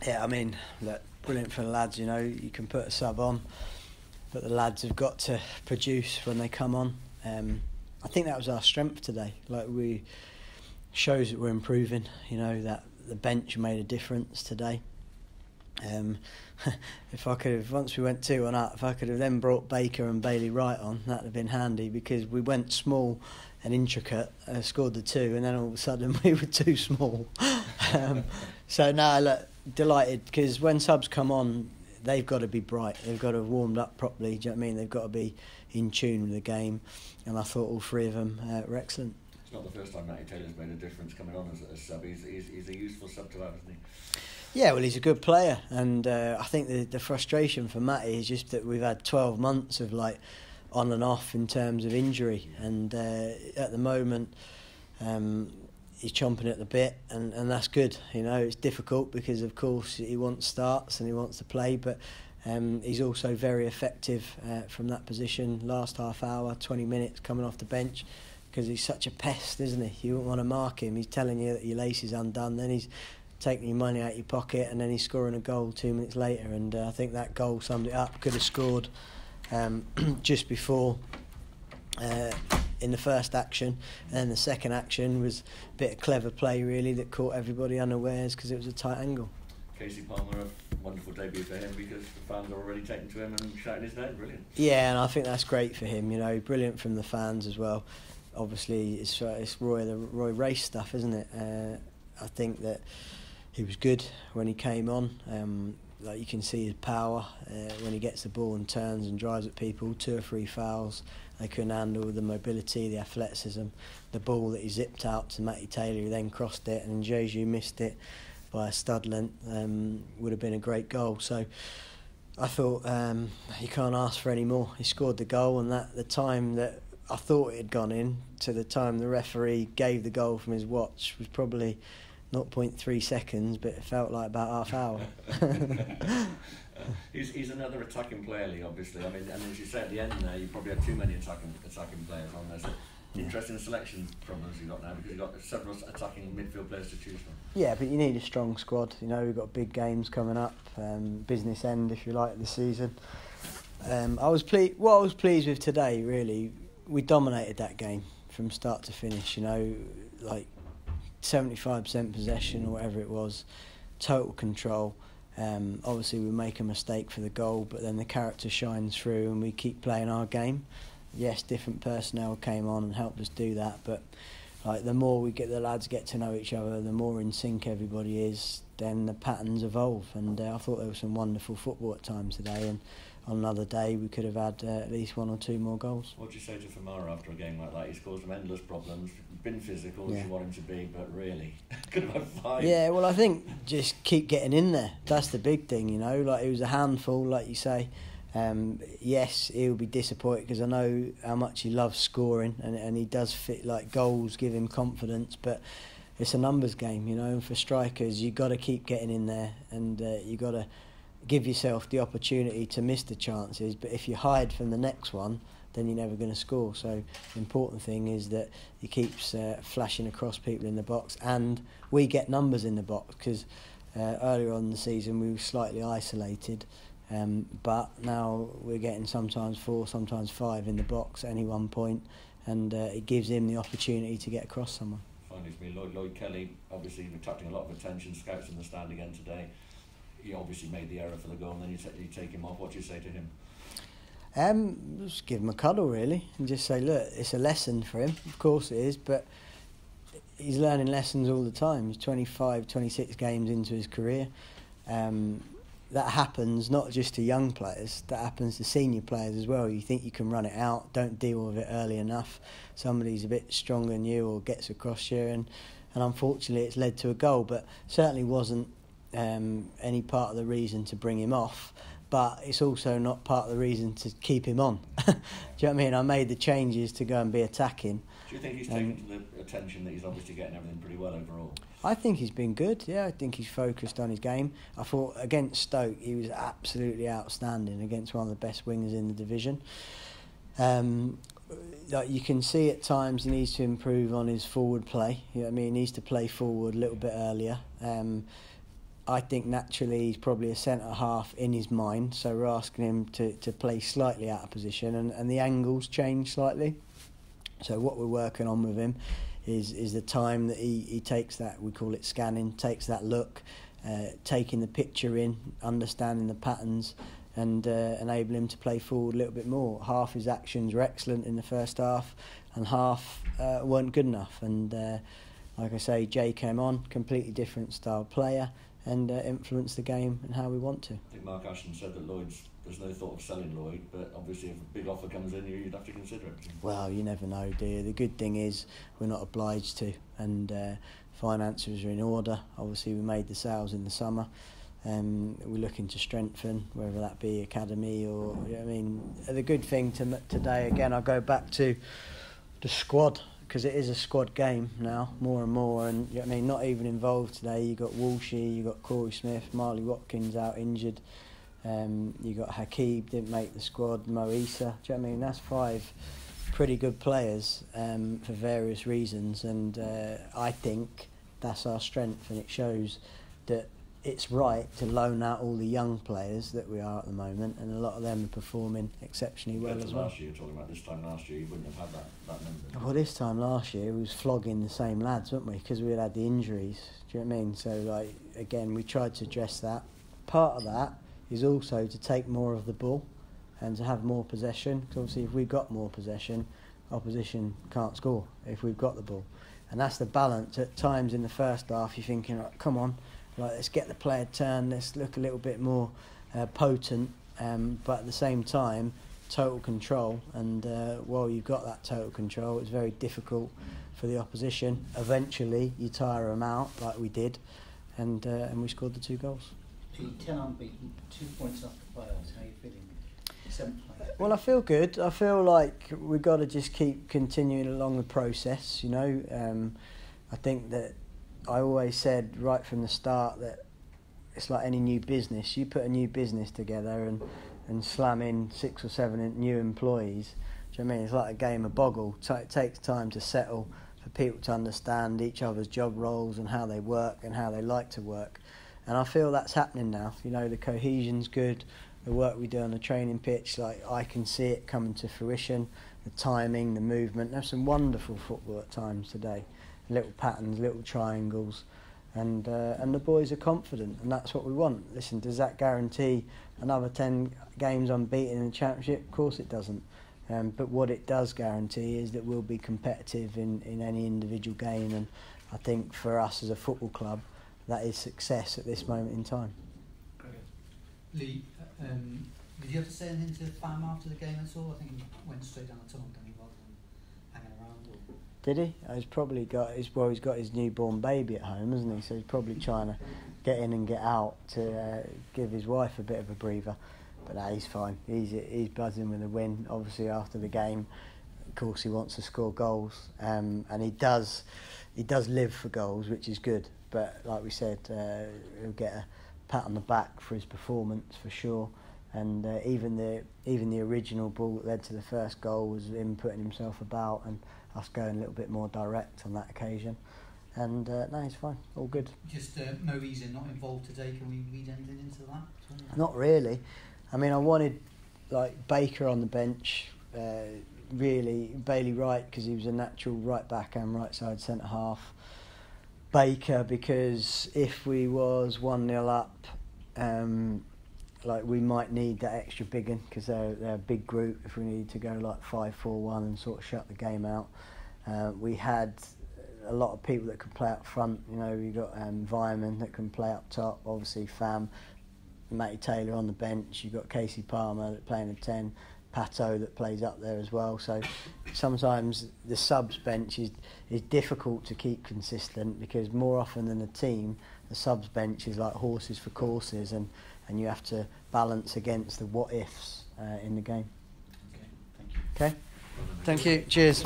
Yeah, I mean, look, brilliant for the lads. You know, you can put a sub on, but the lads have got to produce when they come on. I think that was our strength today. Like, we shows that we're improving. You know, that the bench made a difference today. If I could have, once we went 2-1 up, if I could have then brought Baker and Bailey Wright on, that'd have been handy, because we went small and intricate, scored the 2, and then all of a sudden we were too small. So now, look, delighted, because when subs come on, they've got to be bright. They've got to have warmed up properly. Do you know what I mean? They've got to be in tune with the game, and I thought all three of them were excellent. It's not the first time Matty Taylor's made a difference coming on as a sub. He's a useful sub to have, isn't he? Yeah, well, he's a good player, and I think the frustration for Matty is just that we've had 12 months of like on and off in terms of injury, and at the moment he's chomping at the bit, and that's good. You know, it's difficult because of course he wants starts and he wants to play, but he's also very effective from that position. Last half hour, 20 minutes coming off the bench, because he's such a pest, isn't he? You wouldn't want to mark him. He's telling you that your lace is undone, then he's taking your money out your pocket, and then he's scoring a goal 2 minutes later. And I think that goal summed it up. Could have scored just before in the first action, and then the second action was a bit of clever play really that caught everybody unawares because it was a tight angle. Casey Palmer, a wonderful debut for him, because the fans are already taken to him and shouting his name. Brilliant. Yeah, and I think that's great for him. You know, brilliant from the fans as well. Obviously, it's Roy Race stuff, isn't it? I think that he was good when he came on. Like, you can see his power when he gets the ball and turns and drives at people. 2 or 3 fouls they couldn't handle, the mobility, the athleticism, the ball that he zipped out to Matty Taylor, who then crossed it, and Jeju missed it by a stud length. Would have been a great goal. So I thought you can't ask for any more. He scored the goal, and that the time that I thought it had gone in to the time the referee gave the goal from his watch was probably 0.3 seconds, but it felt like about half hour. He's another attacking player, Lee, obviously. I mean, and as you say at the end there, you probably have too many attacking players on there. So interesting selection problems you've got now, because you've got several attacking midfield players to choose from. Yeah, but you need a strong squad. You know, we've got big games coming up, business end, if you like, the season. I was pleased with today, really. We dominated that game from start to finish. You know, like 75% possession or whatever it was, total control. Obviously we make a mistake for the goal, but then the character shines through and we keep playing our game. Yes, different personnel came on and helped us do that, but like, the more the lads get to know each other, the more in sync everybody is, then the patterns evolve. And I thought there was some wonderful football at times today, and on another day we could have had at least 1 or 2 more goals. What do you say to Famara after a game like that? He's caused them endless problems, been physical as you want him to be, but really could have had 5. Yeah, well, I think just keep getting in there. That's the big thing, you know. Like, it was a handful, like you say. Yes, he'll be disappointed, because I know how much he loves scoring, and he does fit, like, goals give him confidence, but it's a numbers game, you know, and for strikers you've got to keep getting in there, and you've got to give yourself the opportunity to miss the chances. But if you hide from the next one, then you're never going to score. So the important thing is that he keeps flashing across people in the box, and we get numbers in the box, because earlier on in the season we were slightly isolated, but now we're getting sometimes 4, sometimes 5 in the box at any one point, and it gives him the opportunity to get across someone. Finally, for me, Lloyd Kelly, obviously attracting a lot of attention, scouts in the stand again today. He obviously made the error for the goal, and then you take him off. What do you say to him? Just give him a cuddle, really, and just say, look, it's a lesson for him. Of course it is, but he's learning lessons all the time. He's 25, 26 games into his career. That happens not just to young players, that happens to senior players as well. You think you can run it out, don't deal with it early enough. Somebody's a bit stronger than you or gets across you, and unfortunately it's led to a goal, but certainly wasn't any part of the reason to bring him off, but it's also not part of the reason to keep him on. Do you know what I mean? I made the changes to go and be attacking. Do you think he's taken to the attention that he's obviously getting everything pretty well overall? I think he's been good, yeah. I think he's focused on his game. I thought against Stoke he was absolutely outstanding, against one of the best wingers in the division. Like, you can see at times he needs to improve on his forward play. You know what I mean? He needs to play forward a little bit earlier. I think naturally he's probably a centre half in his mind, so we're asking him to play slightly out of position, and the angles change slightly. So what we're working on with him is the time that he takes that, we call it scanning, takes that look, taking the picture in, understanding the patterns, and enable him to play forward a little bit more. Half his actions were excellent in the first half, and half weren't good enough. And like I say, Jay came on, completely different style player, and influenced the game and how we want to. I think Mark Ashton said that there's no thought of selling Lloyd, but obviously if a big offer comes in, you'd have to consider it. Well, you never know, do you? The good thing is we're not obliged to, and finances are in order. Obviously we made the sales in the summer. We're looking to strengthen, whether that be academy or, you know what I mean, the good thing today, again, I go back to the squad, because it is a squad game now, more and more, and you know what I mean, not even involved today. You got Walshy, you got Corey Smith, Marley Watkins out injured, you got Hakeeb didn't make the squad, Mo Issa, do you know what I mean? That's 5 pretty good players for various reasons, and I think that's our strength, and it shows that it's right to loan out all the young players that we are at the moment, and a lot of them are performing exceptionally well as well. Last year, talking about this time last year, you wouldn't have had that number. Well, this time last year we was flogging the same lads, weren't we? Because we had the injuries. Do you know what I mean? So, like, again, we tried to address that. Part of that is also to take more of the ball and to have more possession. Because obviously, if we've got more possession, opposition can't score if we've got the ball, and that's the balance. At times in the first half, you're thinking, right, come on. Like, let's get the player turn, let's look a little bit more potent, but at the same time, total control. And while you've got that total control, it's very difficult for the opposition. Eventually, you tire them out, like we did, and we scored the 2 goals. 10 unbeaten, 2 points off the Wales. How are you feeling? 7th place. Well, I feel good. I feel like we've got to just keep continuing along the process, you know. I think that I always said right from the start that it's like any new business. You put a new business together and slam in 6 or 7 new employees. Do you know what I mean? It's like a game of boggle. It takes time to settle, for people to understand each other's job roles and how they work and how they like to work. And I feel that's happening now. You know, the cohesion's good. The work we do on the training pitch, like, I can see it coming to fruition. The timing, the movement. There's some wonderful football at times today. Little patterns, little triangles, and the boys are confident, and that's what we want. Listen, does that guarantee another 10 games unbeaten in the Championship? Of course it doesn't. But what it does guarantee is that we'll be competitive in any individual game, and I think for us as a football club, that is success at this moment in time. Great. Lee, did you have to say anything to Fam after the game at all? I think he went straight down the tunnel, didn't he, rather than hanging around? Or... Did he? He's probably got he's got his newborn baby at home, hasn't he? So he's probably trying to get in and get out to give his wife a bit of a breather. But no, he's fine. He's buzzing with a win. Obviously, after the game, of course, he wants to score goals, and he does live for goals, which is good. But like we said, he'll get a pat on the back for his performance for sure. And even the original ball that led to the first goal was him putting himself about and us going a little bit more direct on that occasion. And no, he's fine, all good. Just Mo Issa not involved today. Can we read anything into that? Not really. I mean, I wanted like Baker on the bench, really Bailey Wright because he was a natural right back and right side centre half. Baker because if we was 1-0 up, like we might need that extra big one because they're a big group. If we need to go like 5-4-1 and sort of shut the game out, we had a lot of people that could play up front. You know, we got Vyman that can play up top. Obviously, Fam, Matty Taylor on the bench. You got Casey Palmer that playing a 10. Pato that plays up there as well. So sometimes the subs bench is difficult to keep consistent because more often than a team, the subs bench is like horses for courses, and you have to balance against the what ifs in the game. Okay, thank you. Okay, thank you. Cheers.